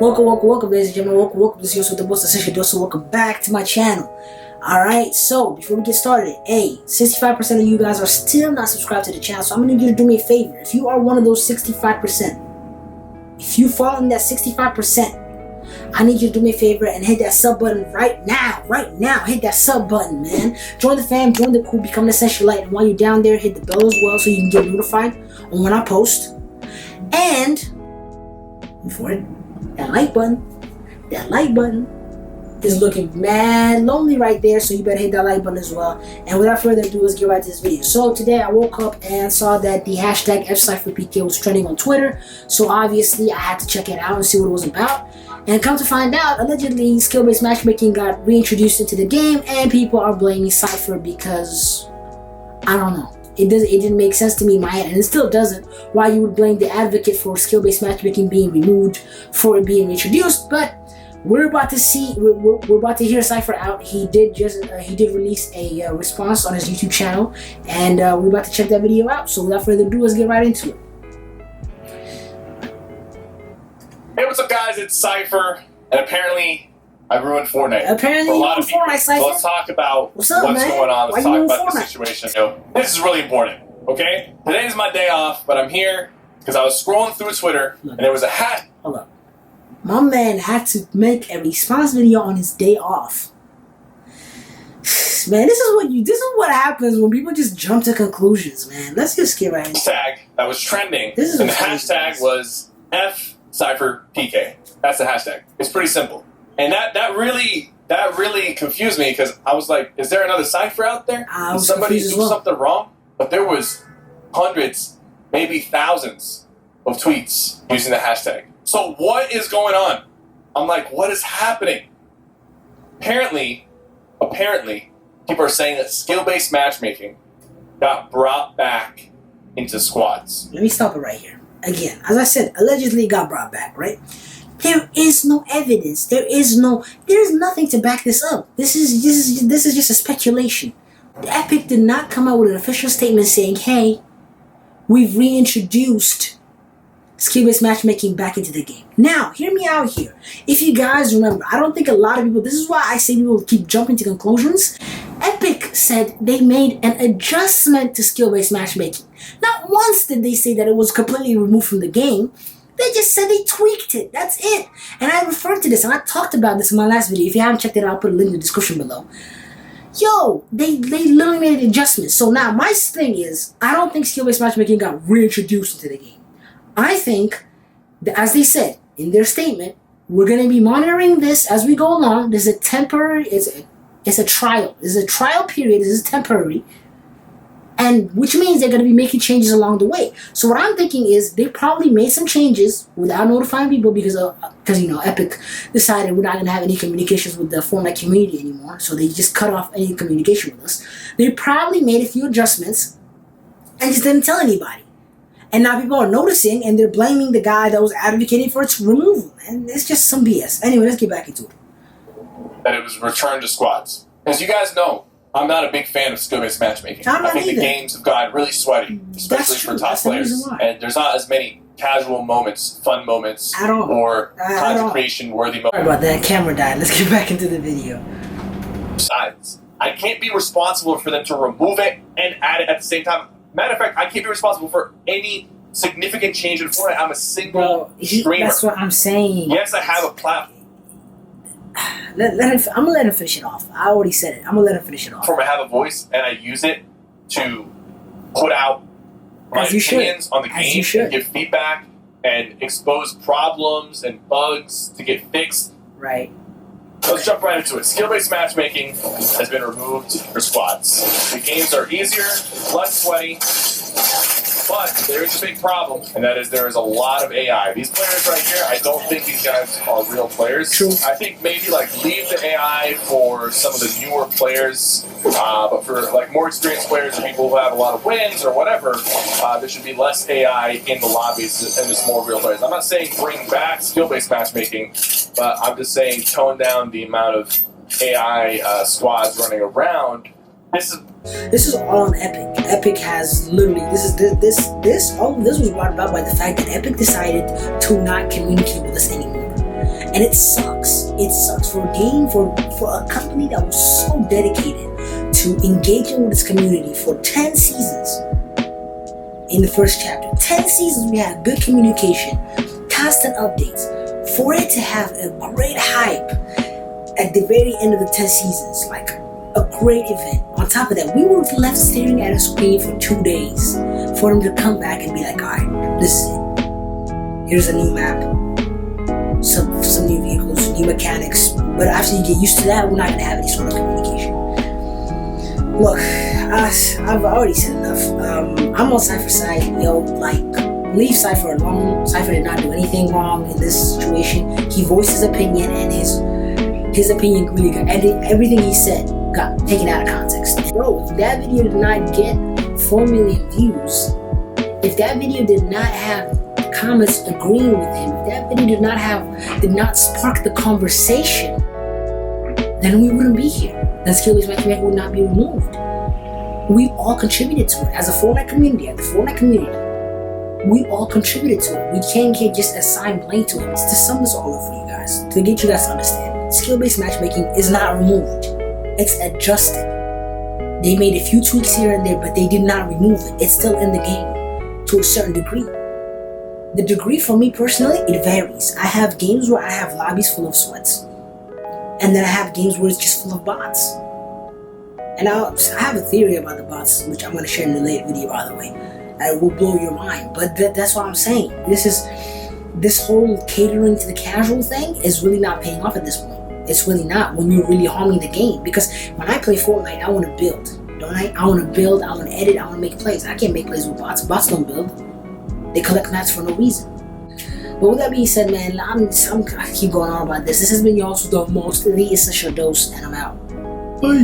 Welcome, ladies and gentlemen. Welcome. This is your the most essential dose. So welcome back to my channel. Alright, so before we get started, 65% of you guys are still not subscribed to the channel, so I'm gonna need you to do me a favor. If you are one of those 65%, if you fall in that 65%, I need you to do me a favor and hit that sub button right now. Hit that sub button, man. Join the fam, join the crew, become an essential light. And while you're down there, hit the bell as well so you can get notified on when I post. And before it, that like button is looking mad lonely right there, so you better hit that like button as well. And without further ado, let's get right to this video. So today I woke up and saw that the hashtag Sypherpk was trending on Twitter, so obviously I had to check it out and see what it was about. And come to find out, allegedly skill-based matchmaking got reintroduced into the game, and people are blaming Sypher because I don't know. It didn't make sense to me in my head, and it still doesn't, why you would blame the advocate for skill-based matchmaking being removed for it being introduced. But we're about to see, we're about to hear Sypher out. He did release a response on his YouTube channel, and we're about to check that video out. So without further ado, let's get right into it. Hey, what's up, guys? It's Sypher, and apparently I ruined Fortnite. Apparently, for a lot of people. Fortnite, Sypher. So let's talk about what's going on. Let's talk about the Fortnite? situation. This is really important, okay? Today is my day off, but I'm here because I was scrolling through Twitter, and there was a hat. Hold up. My man had to make a response video on his day off. Man, this is what happens when people just jump to conclusions, man. Let's just get right into it. Hashtag that was trending, This is and the crazy. hashtag was Sypherpk. That's the hashtag. It's pretty simple, and that really confused me because I was like, "Is there another Sypher out there? Did somebody do something wrong?" But there was hundreds, maybe thousands of tweets using the hashtag. So what is going on? I'm like, what is happening? Apparently, people are saying that skill-based matchmaking got brought back into squads. Let me stop it right here. Again, as I said, allegedly it got brought back, right? There is no evidence. There's nothing to back this up. This is just a speculation. Epic did not come out with an official statement saying, "Hey, we've reintroduced skill-based matchmaking back into the game." Now, hear me out here. If you guys remember, I don't think a lot of people, this is why I say people keep jumping to conclusions. Epic said they made an adjustment to skill-based matchmaking. Not once did they say that it was completely removed from the game. They just said they tweaked it. That's it. And I referred to this, and I talked about this in my last video. If you haven't checked it out, I'll put a link in the description below. Yo, they literally made an adjustment. So now my thing is, I don't think skill-based matchmaking got reintroduced into the game. I think, that, as they said in their statement, we're going to be monitoring this as we go along. There's a temporary, it's a trial. There's a trial period. This is temporary. And which means they're going to be making changes along the way. So what I'm thinking is they probably made some changes without notifying people because Epic decided we're not going to have any communications with the Fortnite community anymore. So they just cut off any communication with us. They probably made a few adjustments and just didn't tell anybody. And now people are noticing and they're blaming the guy that was advocating for its removal. And it's just some BS. Anyway, let's get back into it. That it was returned to squads. As you guys know, I'm not a big fan of skill-based matchmaking. I think the games have gotten really sweaty, especially for top players. And there's not as many casual moments, fun moments, or content creation-worthy moments. Sorry about that, camera died. Let's get back into the video. Besides, I can't be responsible for them to remove it and add it at the same time. Matter of fact, I can't be responsible for any significant change in Fortnite. I'm a single streamer. That's what I'm saying. Yes, I have a platform. I'm gonna let him finish it off. I already said it. I'm gonna let him finish it off. I have a voice, and I use it to put out my opinions on the game, and give feedback, and expose problems and bugs to get fixed. Right. Let's jump right into it. Skill-based matchmaking has been removed for squads. The games are easier, less sweaty, but there is a big problem, and that is there is a lot of AI. These players right here, I don't think these guys are real players. True. I think maybe leave the AI for some of the newer players, but for more experienced players or people who have a lot of wins or whatever, there should be less AI in the lobbies and just more real players. I'm not saying bring back skill-based matchmaking, but I'm just saying tone down the amount of AI squads running around. This is all on Epic. Epic has literally all of this was brought about by the fact that Epic decided to not communicate with us anymore. And it sucks. It sucks for a game, for a company that was so dedicated to engaging with its community for 10 seasons. In the first chapter, 10 seasons we had good communication, constant updates. For it to have a great hype at the very end of the 10 seasons, like a great event. On top of that, we were left staring at a screen for 2 days for them to come back and be like, alright, this is it. Here's a new map, some new vehicles, new mechanics. But after you get used to that, we're not going to have any sort of communication. Look, I've already said enough. I'm on Sypher's side, leave Sypher alone. Sypher did not do anything wrong in this situation. He voiced his opinion, and his opinion really got, and everything he said got taken out of context. Bro, if that video did not get 4 million views, if that video did not have comments agreeing with him, if that video did not spark the conversation, then we wouldn't be here. Then skill-based matchmaking would not be removed. We all contributed to it as a Fortnite community. We all contributed to it. We can't just assign blame to it. It's to sum this all up for you guys, to get you guys to understand. Skill-based matchmaking is not removed. It's adjusted. They made a few tweaks here and there, but they did not remove it. It's still in the game to a certain degree. The degree for me personally, it varies. I have games where I have lobbies full of sweats. And then I have games where it's just full of bots. And I have a theory about the bots, which I'm going to share in a later video, by the way. It will blow your mind. But that's what I'm saying. This whole catering to the casual thing is really not paying off at this point. It's really not when you're really harming the game. Because when I play Fortnite, I want to build. Don't I? I want to build, I want to edit, I want to make plays. I can't make plays with bots. Bots don't build. They collect mats for no reason. But with that being said, man, I keep going on about this. This has been yours with the most, The Essential Dose, and I'm out.